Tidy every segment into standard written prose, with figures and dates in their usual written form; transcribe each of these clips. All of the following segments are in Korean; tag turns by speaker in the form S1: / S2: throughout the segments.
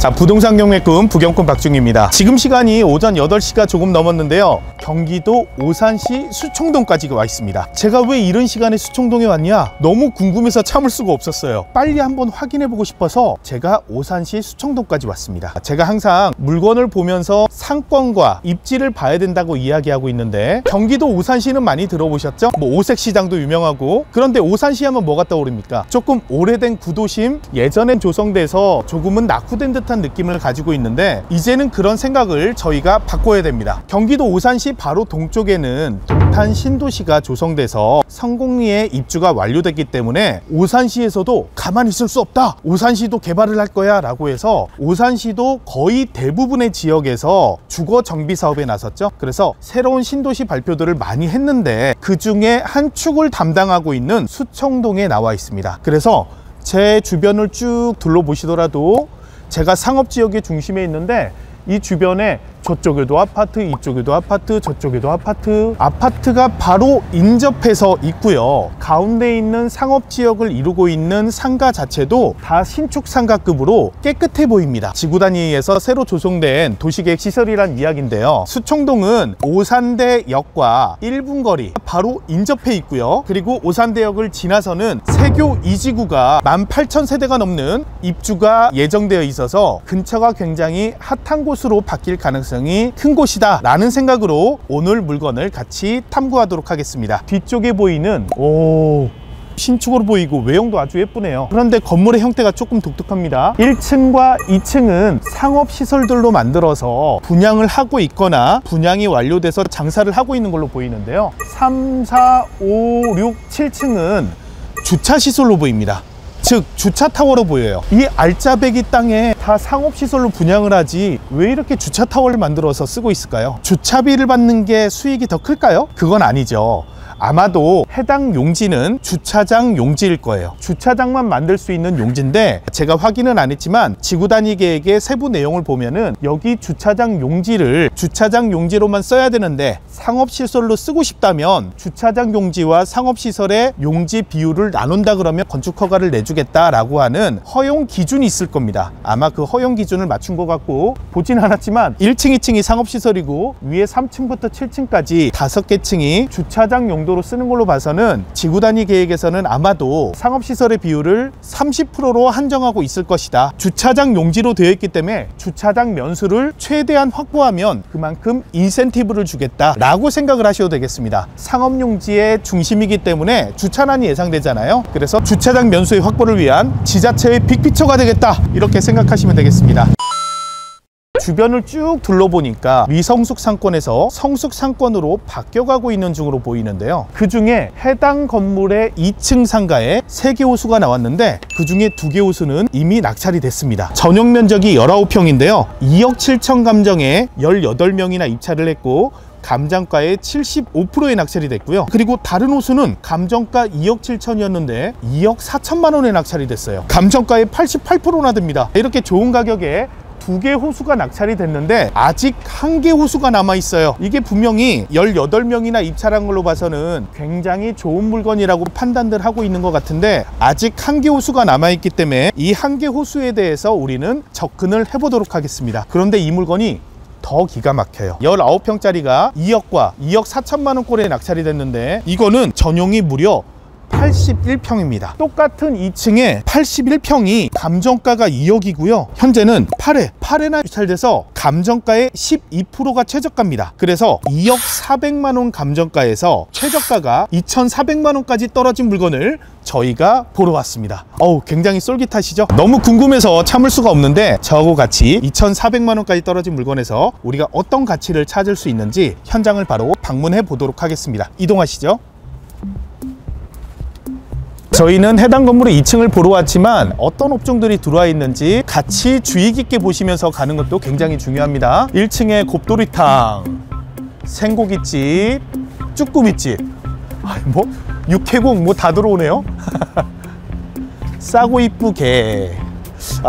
S1: 자, 부동산 경매 꿈 부경꾼 박중입니다. 지금 시간이 오전 8시가 조금 넘었는데요. 경기도 오산시 수청동까지 와 있습니다. 제가 왜 이런 시간에 수청동에 왔냐? 너무 궁금해서 참을 수가 없었어요. 빨리 한번 확인해 보고 싶어서 제가 오산시 수청동까지 왔습니다. 제가 항상 물건을 보면서 상권과 입지를 봐야 된다고 이야기하고 있는데, 경기도 오산시는 많이 들어보셨죠? 뭐 오색시장도 유명하고. 그런데 오산시 하면 뭐가 떠오릅니까? 조금 오래된 구도심, 예전엔 조성돼서 조금은 낙후된 듯한 느낌을 가지고 있는데, 이제는 그런 생각을 저희가 바꿔야 됩니다. 경기도 오산시 바로 동쪽에는 동탄 신도시가 조성돼서 성공리에 입주가 완료됐기 때문에 오산시에서도 가만히 있을 수 없다, 오산시도 개발을 할 거야 라고 해서 오산시도 거의 대부분의 지역에서 주거 정비 사업에 나섰죠. 그래서 새로운 신도시 발표들을 많이 했는데, 그 중에 한 축을 담당하고 있는 수청동에 나와 있습니다. 그래서 제 주변을 쭉 둘러보시더라도 제가 상업지역의 중심에 있는데, 이 주변에 저쪽에도 아파트, 이쪽에도 아파트, 저쪽에도 아파트, 아파트가 바로 인접해서 있고요. 가운데 있는 상업지역을 이루고 있는 상가 자체도 다 신축 상가급으로 깨끗해 보입니다. 지구단위에서 새로 조성된 도시계획 시설이란 이야기인데요. 수청동은 오산대역과 1분 거리 바로 인접해 있고요. 그리고 오산대역을 지나서는 세교 2지구가 18,000세대가 넘는 입주가 예정되어 있어서 근처가 굉장히 핫한 곳으로 바뀔 가능성이 큰 곳이다 라는 생각으로 오늘 물건을 같이 탐구하도록 하겠습니다. 뒤쪽에 보이는 신축으로 보이고 외형도 아주 예쁘네요. 그런데 건물의 형태가 조금 독특합니다. 1층과 2층은 상업시설들로 만들어서 분양을 하고 있거나 분양이 완료돼서 장사를 하고 있는 걸로 보이는데요. 3, 4, 5, 6, 7층은 주차시설로 보입니다. 즉 주차타워로 보여요. 이 알짜배기 땅에 다 상업시설로 분양을 하지 왜 이렇게 주차타워를 만들어서 쓰고 있을까요? 주차비를 받는 게 수익이 더 클까요? 그건 아니죠. 아마도 해당 용지는 주차장 용지일 거예요. 주차장만 만들 수 있는 용지인데, 제가 확인은 안 했지만 지구단위 계획의 세부 내용을 보면은 여기 주차장 용지를 주차장 용지로만 써야 되는데, 상업시설로 쓰고 싶다면 주차장 용지와 상업시설의 용지 비율을 나눈다 그러면 건축 허가를 내주겠다라고 하는 허용 기준이 있을 겁니다. 아마 그 허용 기준을 맞춘 것 같고, 보진 않았지만 1층, 2층이 상업시설이고 위에 3층부터 7층까지 5개 층이 주차장 용도로 쓰는 걸로 봐서는 지구단위 계획에서는 아마도 상업시설의 비율을 30%로 한정하고 있을 것이다. 주차장 용지로 되어 있기 때문에 주차장 면수를 최대한 확보하면 그만큼 인센티브를 주겠다 라고 생각을 하셔도 되겠습니다. 상업용지의 중심이기 때문에 주차난이 예상되잖아요. 그래서 주차장 면수의 확보를 위한 지자체의 빅피처가 되겠다, 이렇게 생각하시면 되겠습니다. 주변을 쭉 둘러보니까 미성숙 상권에서 성숙 상권으로 바뀌어가고 있는 중으로 보이는데요. 그 중에 해당 건물의 2층 상가에 3개 호수가 나왔는데, 그 중에 2개 호수는 이미 낙찰이 됐습니다. 전용 면적이 19평인데요. 2억 7천 감정에 18명이나 입찰을 했고 감정가의 75%에 낙찰이 됐고요. 그리고 다른 호수는 감정가 2억 7천이었는데 2억 4천만 원에 낙찰이 됐어요. 감정가의 88%나 됩니다. 이렇게 좋은 가격에 2개 호수가 낙찰이 됐는데 아직 1개 호수가 남아 있어요. 이게 분명히 18명이나 입찰한 걸로 봐서는 굉장히 좋은 물건이라고 판단들 하고 있는 것 같은데, 아직 1개 호수가 남아 있기 때문에 이 1개 호수에 대해서 우리는 접근을 해보도록 하겠습니다. 그런데 이 물건이 더 기가 막혀요. 19평짜리가 2억과 2억 4천만 원 꼴에 낙찰이 됐는데, 이거는 전용이 무려 81평입니다. 똑같은 2층에 81평이 감정가가 2억이고요. 현재는 8회나 유찰돼서 감정가의 12%가 최저가입니다. 그래서 2억 400만 원 감정가에서 최저가가 2,400만 원까지 떨어진 물건을 저희가 보러 왔습니다. 굉장히 쏠깃하시죠? 너무 궁금해서 참을 수가 없는데, 저하고 같이 2,400만 원까지 떨어진 물건에서 우리가 어떤 가치를 찾을 수 있는지 현장을 바로 방문해 보도록 하겠습니다. 이동하시죠. 저희는 해당 건물의 2층을 보러 왔지만 어떤 업종들이 들어와 있는지 같이 주의 깊게 보시면서 가는 것도 굉장히 중요합니다. 1층에 곱돌이탕, 생고깃집, 쭈꾸미집, 육해공 다 들어오네요. 싸고 이쁘게,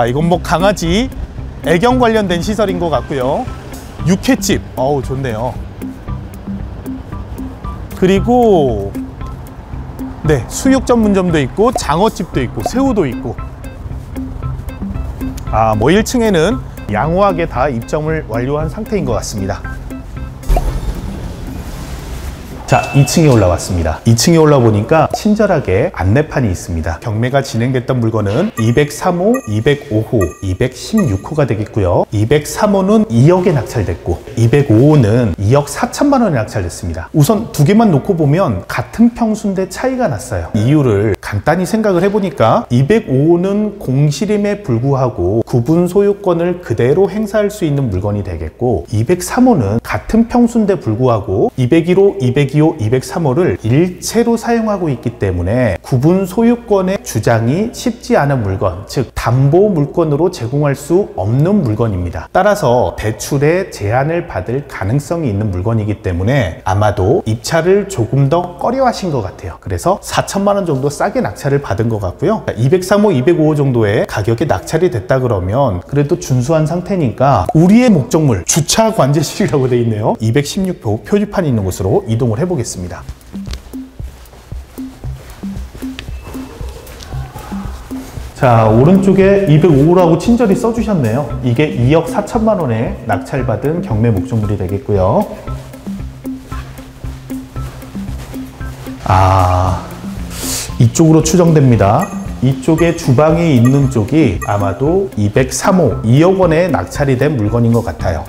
S1: 이건 강아지 애견 관련된 시설인 것 같고요. 육회집, 좋네요. 그리고 수육 전문점도 있고 장어집도 있고 새우도 있고, 뭐 1층에는 양호하게 다 입점을 완료한 상태인 것 같습니다. 자, 2층에 올라왔습니다. 2층에 올라보니까 친절하게 안내판이 있습니다. 경매가 진행됐던 물건은 203호, 205호, 216호가 되겠고요. 203호는 2억에 낙찰됐고 205호는 2억 4천만 원에 낙찰됐습니다. 우선 두 개만 놓고 보면 같은 평수인데 차이가 났어요. 이유를 간단히 생각을 해보니까 205호는 공실임에 불구하고 구분 소유권을 그대로 행사할 수 있는 물건이 되겠고 203호는 같은 평수인데 불구하고 201호, 202호, 203호를 일체로 사용하고 있기 때문에 구분 소유권의 주장이 쉽지 않은 물건, 즉 담보 물건으로 제공할 수 없는 물건입니다. 따라서 대출에 제한을 받을 가능성이 있는 물건이기 때문에 아마도 입찰을 조금 더 꺼려하신 것 같아요. 그래서 4천만 원 정도 싸게 낙찰을 받은 것 같고요. 203호, 205호 정도의 가격에 낙찰이 됐다 그러면 그래도 준수한 상태니까 우리의 목적물 주차 관제실이라고 되어 있네요. 216호 표지판이 있는 곳으로 이동을 해보겠습니다. 자, 오른쪽에 205호라고 친절히 써주셨네요. 이게 2억 4천만 원에 낙찰받은 경매 목적물이 되겠고요. 이쪽으로 추정됩니다. 이쪽에 주방에 있는 쪽이 아마도 203호, 2억 원에 낙찰이 된 물건인 것 같아요.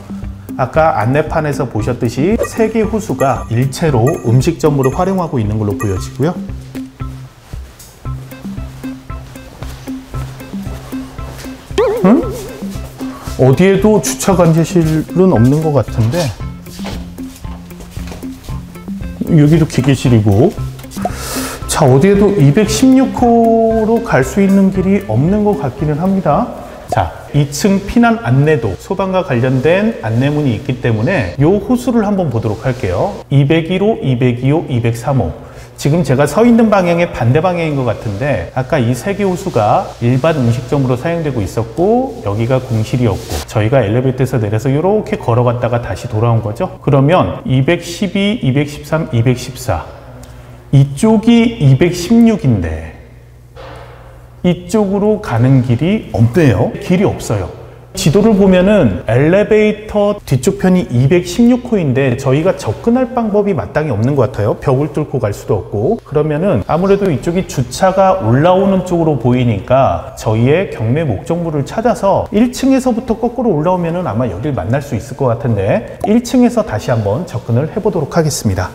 S1: 아까 안내판에서 보셨듯이 3개 호수가 일체로 음식점으로 활용하고 있는 걸로 보여지고요. 어디에도 주차 관제실은 없는 것 같은데 여기도 기계실이고, 자, 어디에도 216호로 갈 수 있는 길이 없는 것 같기는 합니다. 자, 2층 피난 안내도 소방과 관련된 안내문이 있기 때문에 이 호수를 한번 보도록 할게요. 201호, 202호, 203호. 지금 제가 서 있는 방향의 반대 방향인 것 같은데 아까 이 3개 호수가 일반 음식점으로 사용되고 있었고 여기가 공실이었고 저희가 엘리베이터에서 내려서 이렇게 걸어갔다가 다시 돌아온 거죠. 그러면 212, 213, 214 이쪽이 216인데 이쪽으로 가는 길이 없네요. 길이 없어요. 지도를 보면은 엘리베이터 뒤쪽 편이 216호인데 저희가 접근할 방법이 마땅히 없는 것 같아요. 벽을 뚫고 갈 수도 없고. 그러면은 아무래도 이쪽이 주차가 올라오는 쪽으로 보이니까 저희의 경매 목적물을 찾아서 1층에서부터 거꾸로 올라오면은 아마 여기를 만날 수 있을 것 같은데 1층에서 다시 한번 접근을 해보도록 하겠습니다.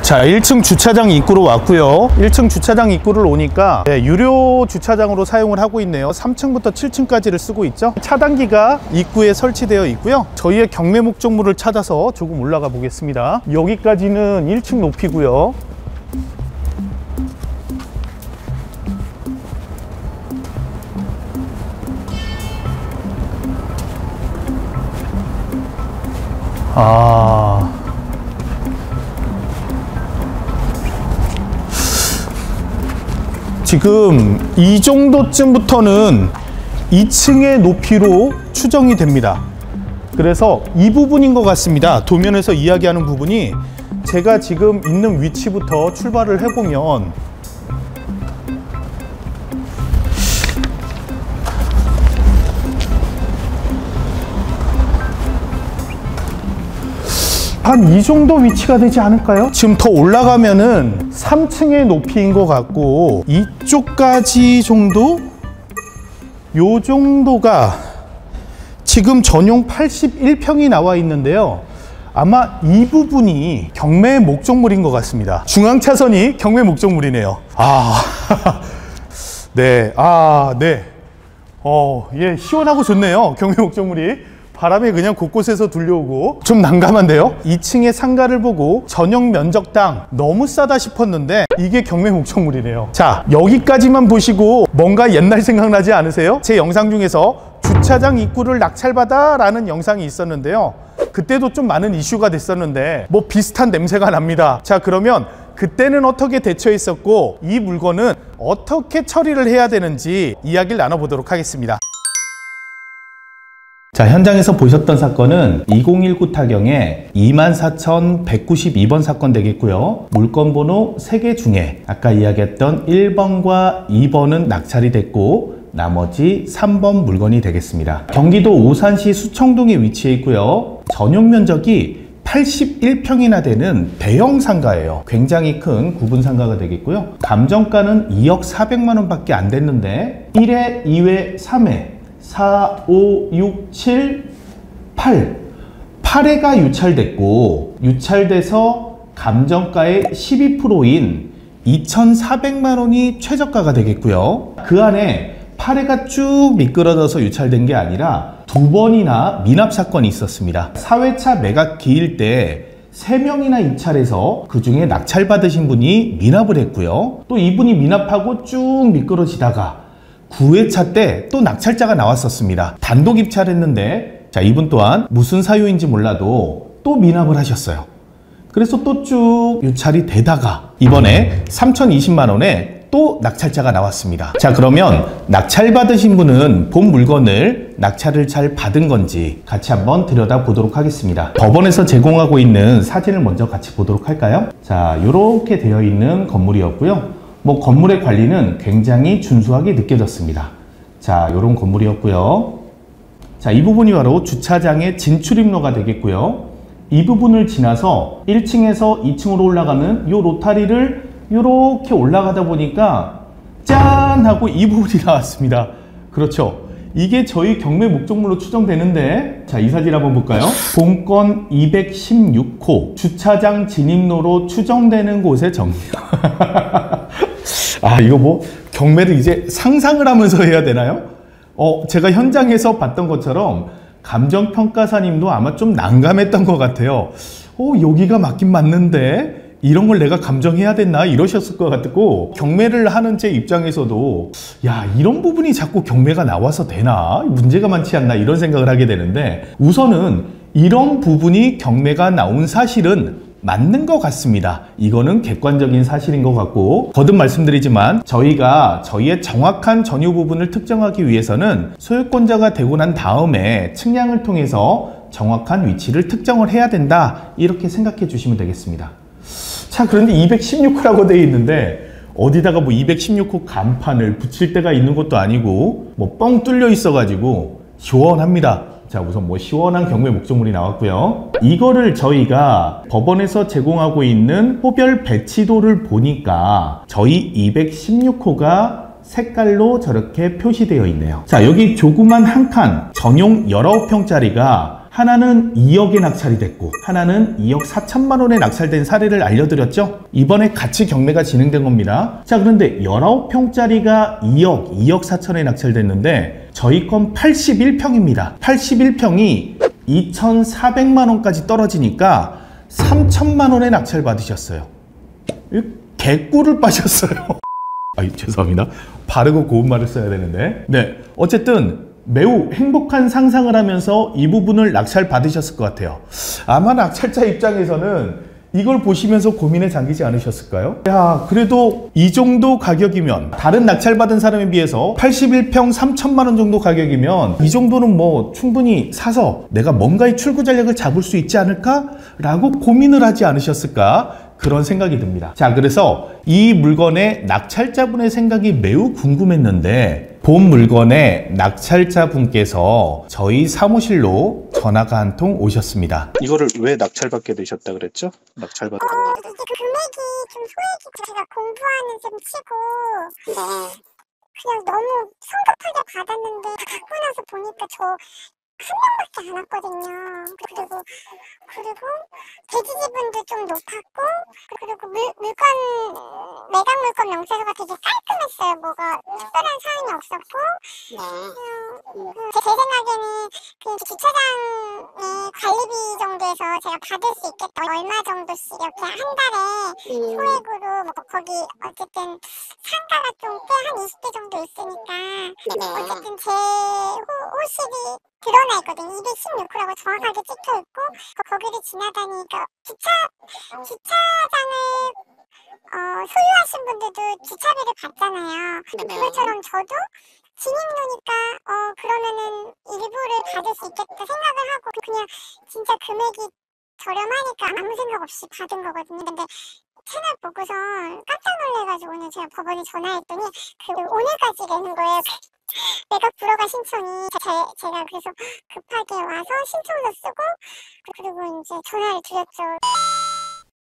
S1: 자, 1층 주차장 입구로 왔고요. 1층 주차장 입구를 오니까 유료 주차장으로 사용을 하고 있네요. 3층부터 7층까지를 쓰고 있죠. 차단기가 입구에 설치되어 있고요. 저희의 경매 목적물을 찾아서 조금 올라가 보겠습니다. 여기까지는 1층 높이고요. 지금 이 정도쯤부터는 2층의 높이로 추정이 됩니다. 그래서 이 부분인 것 같습니다. 도면에서 이야기하는 부분이 제가 지금 있는 위치부터 출발을 해보면 한 이 정도 위치가 되지 않을까요? 지금 더 올라가면은 3층의 높이인 것 같고 이쪽까지 정도? 요 정도가 지금 전용 81평이 나와 있는데요. 아마 이 부분이 경매 목적물인 것 같습니다. 중앙 차선이 경매 목적물이네요. 네. 예, 시원하고 좋네요. 경매 목적물이. 바람이 그냥 곳곳에서 들려오고 좀 난감한데요. 2층의 상가를 보고 전용 면적당 너무 싸다 싶었는데 이게 경매 목적물이네요. 자, 여기까지만 보시고 뭔가 옛날 생각나지 않으세요? 제 영상 중에서 주차장 입구를 낙찰받아 라는 영상이 있었는데요. 그때도 좀 많은 이슈가 됐었는데 뭐 비슷한 냄새가 납니다. 자, 그러면 그때는 어떻게 대처했었고 이 물건은 어떻게 처리를 해야 되는지 이야기를 나눠보도록 하겠습니다. 자, 현장에서 보셨던 사건은 2019 타경의 24,192번 사건 되겠고요. 물건 번호 3개 중에 아까 이야기했던 1번과 2번은 낙찰이 됐고 나머지 3번 물건이 되겠습니다. 경기도 오산시 수청동에 위치해 있고요. 전용 면적이 81평이나 되는 대형 상가예요. 굉장히 큰 구분 상가가 되겠고요. 감정가는 2억 400만 원밖에 안 됐는데 1회, 2회, 3회, 4, 5, 6, 7, 8회가 유찰됐고, 유찰돼서 감정가의 12%인 2,400만 원이 최저가가 되겠고요. 그 안에 8회가 쭉 미끄러져서 유찰된 게 아니라 2번이나 미납 사건이 있었습니다. 4회차 매각 기일 때 3명이나 입찰해서 그 중에 낙찰받으신 분이 미납을 했고요. 또 이분이 미납하고 쭉 미끄러지다가 9회차 때 또 낙찰자가 나왔었습니다. 단독 입찰했는데, 자, 이분 또한 무슨 사유인지 몰라도 또 미납을 하셨어요. 그래서 또 쭉 유찰이 되다가 이번에 3,020만 원에 또 낙찰자가 나왔습니다. 자, 그러면 낙찰 받으신 분은 본 물건을 낙찰을 잘 받은 건지 같이 한번 들여다보도록 하겠습니다. 법원에서 제공하고 있는 사진을 먼저 같이 보도록 할까요? 자, 이렇게 되어 있는 건물이었고요. 뭐 건물의 관리는 굉장히 준수하게 느껴졌습니다. 자, 이런 건물이었고요. 자, 이 부분이 바로 주차장의 진출입로가 되겠고요. 이 부분을 지나서 1층에서 2층으로 올라가는 이 로타리를 이렇게 올라가다 보니까 짠! 하고 이 부분이 나왔습니다. 그렇죠. 이게 저희 경매 목적물로 추정되는데, 자, 이 사진 한번 볼까요? 본건 216호 주차장 진입로로 추정되는 곳의 정리. 아, 이거 뭐 경매를 이제 상상을 하면서 해야 되나요? 제가 현장에서 봤던 것처럼 감정평가사님도 아마 좀 난감했던 것 같아요. 여기가 맞긴 맞는데 이런 걸 내가 감정해야 됐나 이러셨을 것 같고, 경매를 하는 제 입장에서도 야, 이런 부분이 자꾸 경매가 나와서 되나? 문제가 많지 않나? 이런 생각을 하게 되는데, 우선은 이런 부분이 경매가 나온 사실은 맞는 것 같습니다. 이거는 객관적인 사실인 것 같고, 거듭 말씀드리지만 저희가 저희의 정확한 전유 부분을 특정하기 위해서는 소유권자가 되고 난 다음에 측량을 통해서 정확한 위치를 특정을 해야 된다, 이렇게 생각해 주시면 되겠습니다. 자, 그런데 216호라고 되어 있는데 어디다가 뭐 216호 간판을 붙일 데가 있는 것도 아니고 뭐 뻥 뚫려 있어 가지고 시원합니다. 자, 우선 뭐 시원한 경매 목적물이 나왔고요. 이거를 저희가 법원에서 제공하고 있는 호별 배치도를 보니까 저희 216호가 색깔로 저렇게 표시되어 있네요. 자, 여기 조그만 한 칸 전용 19평짜리가 하나는 2억에 낙찰이 됐고 하나는 2억 4천만 원에 낙찰된 사례를 알려드렸죠. 이번에 같이 경매가 진행된 겁니다. 자, 그런데 19평짜리가 2억 4천에 낙찰됐는데 저희 건 81평입니다. 81평이 2,400만 원까지 떨어지니까 3천만 원에 낙찰 받으셨어요. 개꿀을 빠셨어요. 죄송합니다. 바르고 고운 말을 써야 되는데. 네, 어쨌든 매우 행복한 상상을 하면서 이 부분을 낙찰 받으셨을 것 같아요. 아마 낙찰자 입장에서는 이걸 보시면서 고민에 잠기지 않으셨을까요? 야, 그래도 이 정도 가격이면, 다른 낙찰받은 사람에 비해서 81평 3천만 원 정도 가격이면 이 정도는 뭐 충분히 사서 내가 뭔가의 출구 전략을 잡을 수 있지 않을까? 라고 고민을 하지 않으셨을까? 그런 생각이 듭니다. 자, 그래서 이 물건의 낙찰자분의 생각이 매우 궁금했는데, 본 물건의 낙찰자 분께서 저희 사무실로 전화가 한 통 오셨습니다. 이거를 왜 낙찰받게 되셨다 그랬죠? 낙찰받.
S2: 이게 금액이 좀 소액이 제가 공부하는 셈 치고, 그냥 너무 성급하게 받았는데 갖고 나서 보니까 저 한 명밖에 안 왔거든요. 그리고 대지지분도 좀 높았고, 그리고 매각 물건 명세서가 되게 깔끔했어요. 뭐가 특별한 사항이 없었고, 제 생각에는 그 주차장의 관리비 정도에서 제가 받을 수 있겠다. 얼마 정도씩 이렇게 한 달에 소액으로 뭐 거기 어쨌든 상가가 좀 꽤 한 20개 정도 있으니까 어쨌든 제 호실이 드러나 있거든요. 216호라고 정확하게 찍혀있고, 거기를 지나다니까 주차장을 소유하신 분들도 주차비를 받잖아요. 그것처럼 저도 진입로니까 그러면은 일부를 받을 수 있겠다 생각을 하고 그냥 진짜 금액이 저렴하니까 아무 생각 없이 받은 거거든요. 근데 채널 보고서 깜짝 놀래가지고 오늘 제가 법원에 전화했더니 오늘까지 되는 거예요. 매각 불허가 신청이. 제가 그래서 급하게 와서 신청서 쓰고 그리고 이제 전화를 드렸죠.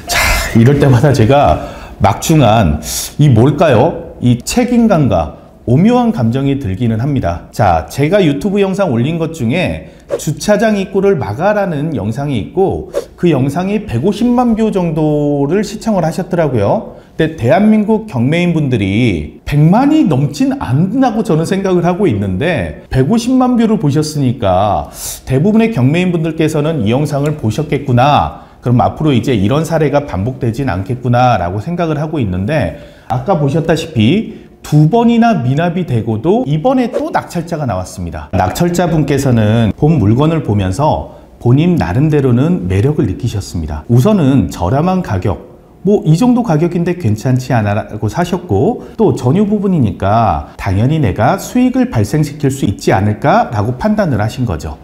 S1: 자, 이럴 때마다 제가 막중한 이 뭘까요? 이 책임감과 오묘한 감정이 들기는 합니다. 자, 제가 유튜브 영상 올린 것 중에 주차장 입구를 막아라는 영상이 있고 그 영상이 150만 뷰 정도를 시청을 하셨더라고요. 근데 대한민국 경매인 분들이 100만이 넘진 않다고 저는 생각을 하고 있는데 150만 뷰를 보셨으니까 대부분의 경매인 분들께서는 이 영상을 보셨겠구나. 그럼 앞으로 이제 이런 사례가 반복되진 않겠구나 라고 생각을 하고 있는데 아까 보셨다시피 2번이나 미납이 되고도 이번에 또 낙찰자가 나왔습니다. 낙찰자 분께서는 본 물건을 보면서 본인 나름대로는 매력을 느끼셨습니다. 우선은 저렴한 가격, 뭐 이 정도 가격인데 괜찮지 않아 라고 사셨고 또 전유 부분이니까 당연히 내가 수익을 발생시킬 수 있지 않을까 라고 판단을 하신 거죠.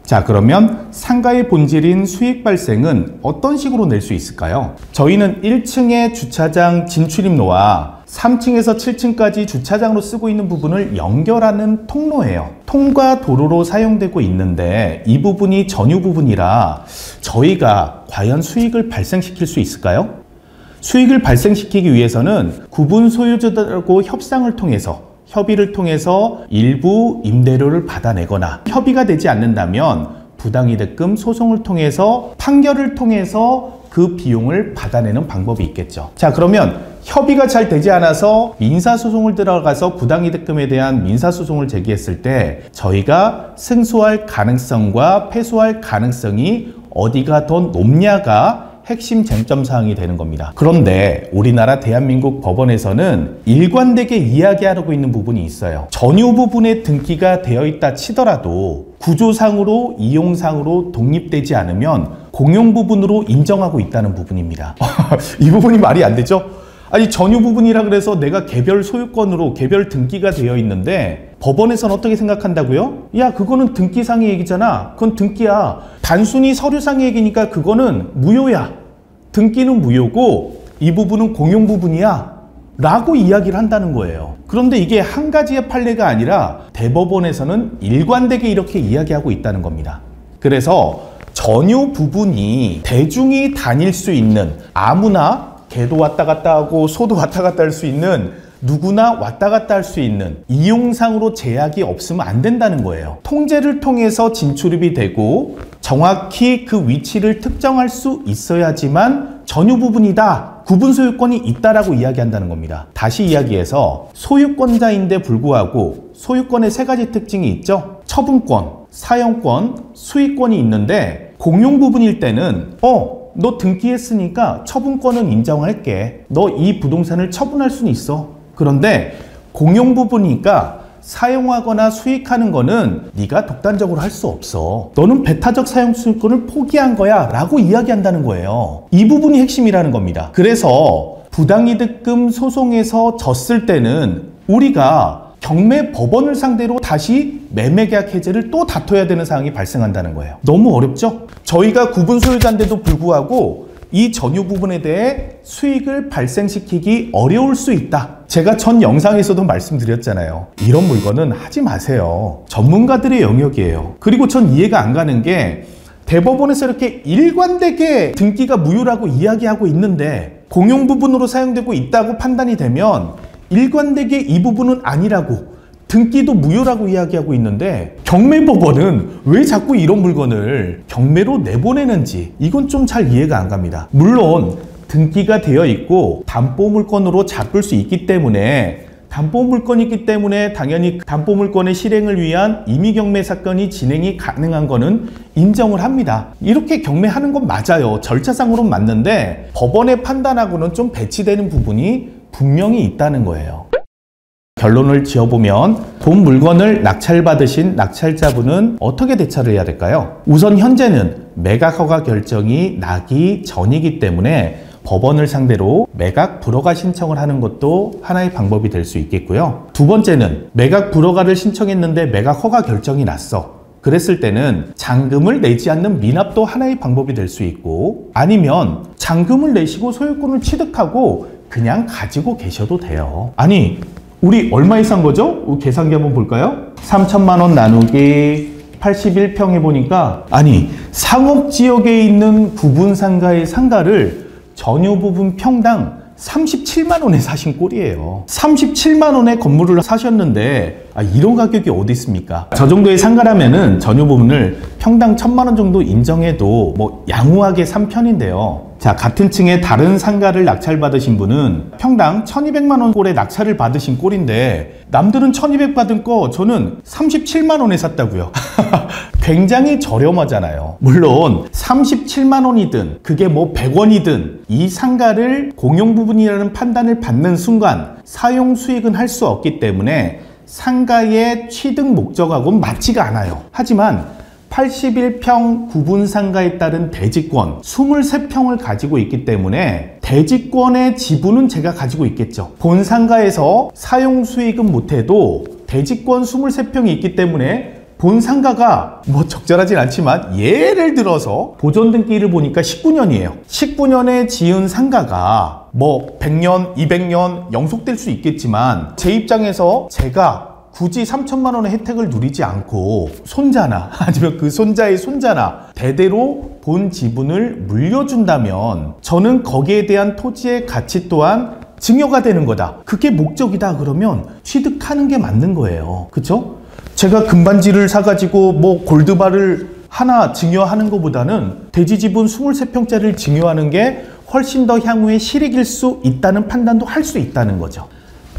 S1: 자, 그러면 상가의 본질인 수익 발생은 어떤 식으로 낼 수 있을까요? 저희는 1층의 주차장 진출입로와 3층에서 7층까지 주차장으로 쓰고 있는 부분을 연결하는 통로예요. 통과 도로로 사용되고 있는데 이 부분이 전유 부분이라 저희가 과연 수익을 발생시킬 수 있을까요? 수익을 발생시키기 위해서는 구분 소유주들하고 협의를 통해서 일부 임대료를 받아내거나 협의가 되지 않는다면 부당이득금 소송을 통해서 판결을 통해서 그 비용을 받아내는 방법이 있겠죠. 자, 그러면 협의가 잘 되지 않아서 민사소송을 들어가서 부당이득금에 대한 민사소송을 제기했을 때 저희가 승소할 가능성과 패소할 가능성이 어디가 더 높냐가 핵심 쟁점 사항이 되는 겁니다. 그런데 우리나라 대한민국 법원에서는 일관되게 이야기하고 있는 부분이 있어요. 전유 부분에 등기가 되어 있다 치더라도 구조상으로 이용상으로 독립되지 않으면 공용 부분으로 인정하고 있다는 부분입니다. 이 부분이 말이 안 되죠? 아니, 전유 부분이라 그래서 내가 개별 소유권으로 개별 등기가 되어 있는데 법원에서는 어떻게 생각한다고요? 야, 그거는 등기상의 얘기잖아. 그건 등기야. 단순히 서류상의 얘기니까 그거는 무효야. 등기는 무효고 이 부분은 공용 부분이야 라고 이야기를 한다는 거예요. 그런데 이게 한 가지의 판례가 아니라 대법원에서는 일관되게 이렇게 이야기하고 있다는 겁니다. 그래서 전유 부분이 대중이 다닐 수 있는 아무나 개도 왔다 갔다 하고 소도 왔다 갔다 할 수 있는 누구나 왔다 갔다 할 수 있는 이용상으로 제약이 없으면 안 된다는 거예요. 통제를 통해서 진출입이 되고 정확히 그 위치를 특정할 수 있어야지만 전유 부분이다, 구분 소유권이 있다라고 이야기한다는 겁니다. 다시 이야기해서 소유권자인데 불구하고 소유권의 세 가지 특징이 있죠. 처분권, 사용권, 수익권이 있는데 공용 부분일 때는 너 등기했으니까 처분권은 인정할게. 너 이 부동산을 처분할 수는 있어. 그런데 공용 부분이니까 사용하거나 수익하는 거는 네가 독단적으로 할 수 없어. 너는 배타적 사용 수익권을 포기한 거야 라고 이야기한다는 거예요. 이 부분이 핵심이라는 겁니다. 그래서 부당이득금 소송에서 졌을 때는 우리가 경매 법원을 상대로 다시 매매계약 해제를 또 다퉈야 되는 상황이 발생한다는 거예요. 너무 어렵죠? 저희가 구분 소유자인데도 불구하고 이 전유 부분에 대해 수익을 발생시키기 어려울 수 있다. 제가 전 영상에서도 말씀드렸잖아요. 이런 물건은 하지 마세요. 전문가들의 영역이에요. 그리고 전 이해가 안 가는 게 대법원에서 이렇게 일관되게 등기가 무효라고 이야기하고 있는데 공용 부분으로 사용되고 있다고 판단이 되면 일관되게 이 부분은 아니라고 등기도 무효라고 이야기하고 있는데 경매법원은 왜 자꾸 이런 물건을 경매로 내보내는지 이건 좀 잘 이해가 안 갑니다. 물론 등기가 되어 있고 담보물건으로 잡을 수 있기 때문에 담보물건이기 때문에 당연히 담보물건의 실행을 위한 임의경매 사건이 진행이 가능한 거는 인정을 합니다. 이렇게 경매하는 건 맞아요. 절차상으로는 맞는데 법원의 판단하고는 좀 배치되는 부분이 분명히 있다는 거예요. 결론을 지어보면 본 물건을 낙찰받으신 낙찰자분은 어떻게 대처를 해야 될까요? 우선 현재는 매각 허가 결정이 나기 전이기 때문에 법원을 상대로 매각 불허가 신청을 하는 것도 하나의 방법이 될 수 있겠고요. 두 번째는 매각 불허가를 신청했는데 매각 허가 결정이 났어. 그랬을 때는 잔금을 내지 않는 미납도 하나의 방법이 될 수 있고 아니면 잔금을 내시고 소유권을 취득하고 그냥 가지고 계셔도 돼요. 아니, 우리 얼마에 산 거죠? 계산기 한번 볼까요? 3천만 원 나누기 81평 해보니까, 아니, 상업지역에 있는 부분 상가의 상가를 전유 부분 평당 37만 원에 사신 꼴이에요. 37만 원에 건물을 사셨는데 이런 가격이 어디 있습니까? 저 정도의 상가라면은 전유 부분을 평당 1,000만 원 정도 인정해도 뭐 양호하게 산 편인데요. 자, 같은 층에 다른 상가를 낙찰받으신 분은 평당 1,200만 원 꼴의 낙찰을 받으신 꼴인데, 남들은 1,200 받은 거 저는 37만 원에 샀다고요. 굉장히 저렴하잖아요. 물론 37만 원이든 그게 뭐 100원이든 이 상가를 공용 부분이라는 판단을 받는 순간 사용 수익은 할 수 없기 때문에 상가의 취득 목적하고는 맞지가 않아요. 하지만 81평 구분 상가에 따른 대지권 23평을 가지고 있기 때문에 대지권의 지분은 제가 가지고 있겠죠. 본 상가에서 사용 수익은 못해도 대지권 23평이 있기 때문에 본 상가가 뭐 적절하진 않지만, 예를 들어서 보존 등기를 보니까 19년이에요. 19년에 지은 상가가 뭐 100년, 200년 영속될 수 있겠지만, 제 입장에서 제가 굳이 3천만 원의 혜택을 누리지 않고 손자나 아니면 그 손자의 손자나 대대로 본 지분을 물려준다면 저는 거기에 대한 토지의 가치 또한 증여가 되는 거다. 그게 목적이다 그러면 취득하는 게 맞는 거예요. 그쵸? 제가 금반지를 사가지고 뭐 골드바를 하나 증여하는 것보다는 대지 지분 23평짜리를 증여하는 게 훨씬 더 향후에 실익일 수 있다는 판단도 할 수 있다는 거죠.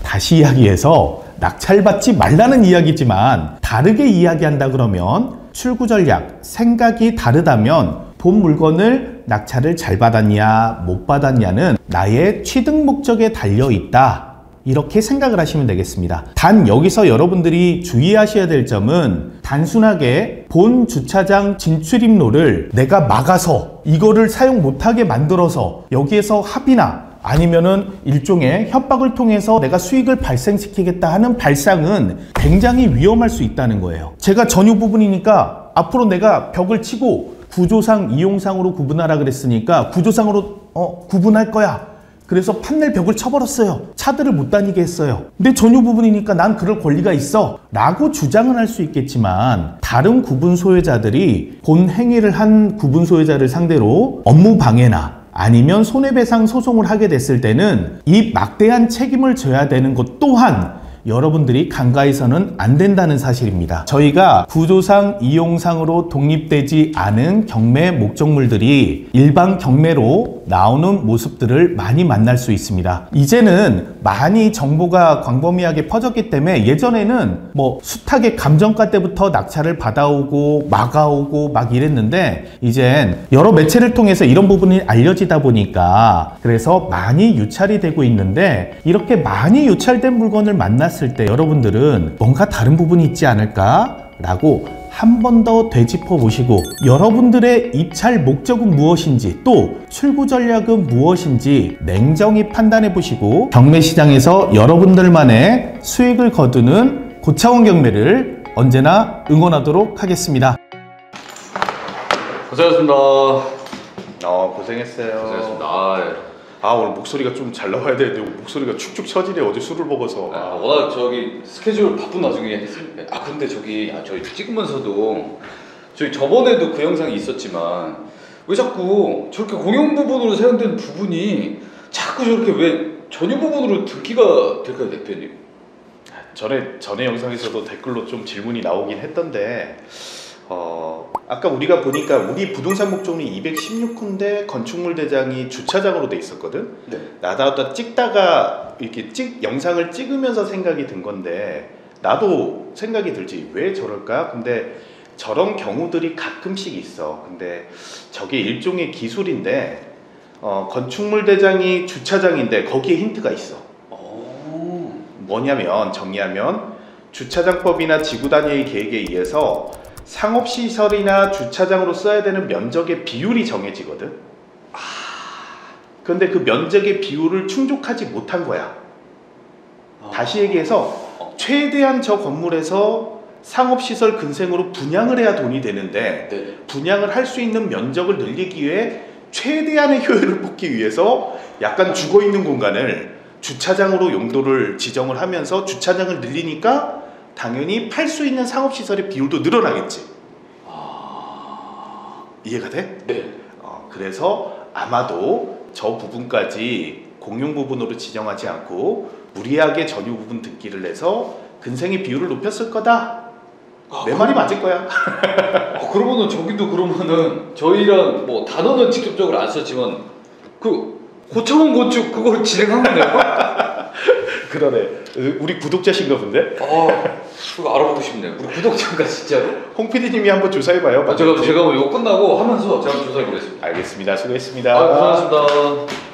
S1: 다시 이야기해서 낙찰받지 말라는 이야기지만, 다르게 이야기한다 그러면 출구 전략, 생각이 다르다면 본 물건을 낙찰을 잘 받았냐 못 받았냐는 나의 취득 목적에 달려 있다, 이렇게 생각을 하시면 되겠습니다. 단 여기서 여러분들이 주의하셔야 될 점은, 단순하게 본 주차장 진출입로를 내가 막아서 이거를 사용 못하게 만들어서 여기에서 합의나 아니면은 일종의 협박을 통해서 내가 수익을 발생시키겠다 하는 발상은 굉장히 위험할 수 있다는 거예요. 제가 전유 부분이니까 앞으로 내가 벽을 치고 구조상, 이용상으로 구분하라 그랬으니까 구조상으로 구분할 거야. 그래서 판넬 벽을 쳐버렸어요. 차들을 못 다니게 했어요. 근데 전유 부분이니까 난 그럴 권리가 있어 라고 주장은 할 수 있겠지만, 다른 구분 소유자들이 본 행위를 한 구분 소유자를 상대로 업무 방해나 아니면 손해배상 소송을 하게 됐을 때는 이 막대한 책임을 져야 되는 것 또한 여러분들이 간과해서는 안 된다는 사실입니다. 저희가 구조상, 이용상으로 독립되지 않은 경매 목적물들이 일반 경매로 나오는 모습들을 많이 만날 수 있습니다. 이제는 많이 정보가 광범위하게 퍼졌기 때문에, 예전에는 뭐 숱하게 감정가 때부터 낙찰을 받아오고 막아오고 막 이랬는데, 이젠 여러 매체를 통해서 이런 부분이 알려지다 보니까 그래서 많이 유찰이 되고 있는데, 이렇게 많이 유찰된 물건을 만났을 때 여러분들은 뭔가 다른 부분이 있지 않을까 라고 한 번 더 되짚어 보시고, 여러분들의 입찰 목적은 무엇인지 또 출구 전략은 무엇인지 냉정히 판단해 보시고, 경매 시장에서 여러분들만의 수익을 거두는 고차원 경매를 언제나 응원하도록 하겠습니다.
S3: 고생하셨습니다.
S1: 고생했어요.
S3: 고생하셨습니다.
S1: 오늘 목소리가 좀 잘 나와야 되는데 목소리가 축축 처지네. 어제 술을 먹어서.
S3: 워낙 저기 스케줄 바쁜 와중에 했습니다. 근데 저희 찍으면서도 저희 저번에도 그 영상이 있었지만, 왜 자꾸 저렇게 공용 부분으로 사용된 부분이 자꾸 저렇게 왜 전유 부분으로 등기가 될까요, 대표님?
S1: 전에 영상에서도 댓글로 좀 질문이 나오긴 했던데, 아까 우리가 보니까 우리 부동산 목적물이 216호인데 건축물 대장이 주차장으로 돼 있었거든.
S3: 네.
S1: 나다 찍다가 이렇게 영상을 찍으면서 생각이 든 건데, 나도 생각이 들지, 왜 저럴까? 근데 저런 경우들이 가끔씩 있어. 근데 저게 일종의 기술인데, 건축물 대장이 주차장인데 거기에 힌트가 있어. 뭐냐면, 정리하면 주차장법이나 지구단위의 계획에 의해서 상업시설이나 주차장으로 써야 되는 면적의 비율이 정해지거든. 그런데 그 면적의 비율을 충족하지 못한 거야. 다시 얘기해서 최대한 저 건물에서 상업시설 근생으로 분양을 해야 돈이 되는데,
S3: 네.
S1: 분양을 할 수 있는 면적을 늘리기 위해 최대한의 효율을 뽑기 위해서 약간 죽어있는 공간을 주차장으로 용도를 지정을 하면서 주차장을 늘리니까 당연히 팔 수 있는 상업시설의 비율도 늘어나겠지. 이해가 돼?
S3: 네.
S1: 그래서 아마도 저 부분까지 공용 부분으로 지정하지 않고 무리하게 전유 부분 등기를 내서 근생의 비율을 높였을 거다. 내 말이 맞을 거야.
S3: 그러면은 저기도 그러면은 저희랑 뭐 단어는 직접적으로 안 썼지만 그 고차원 건축 그걸 진행한 거네요?
S1: 그러네. 우리 구독자신가 본데?
S3: 그거 알아보고 싶네요. 우리 구독자가 진짜로?
S1: 홍 PD님이 한번 조사해봐요.
S3: 제가 이거 끝나고 하면서 제가 조사해 보겠습니다.
S1: 알겠습니다. 수고했습니다.
S3: 고생하셨습니다.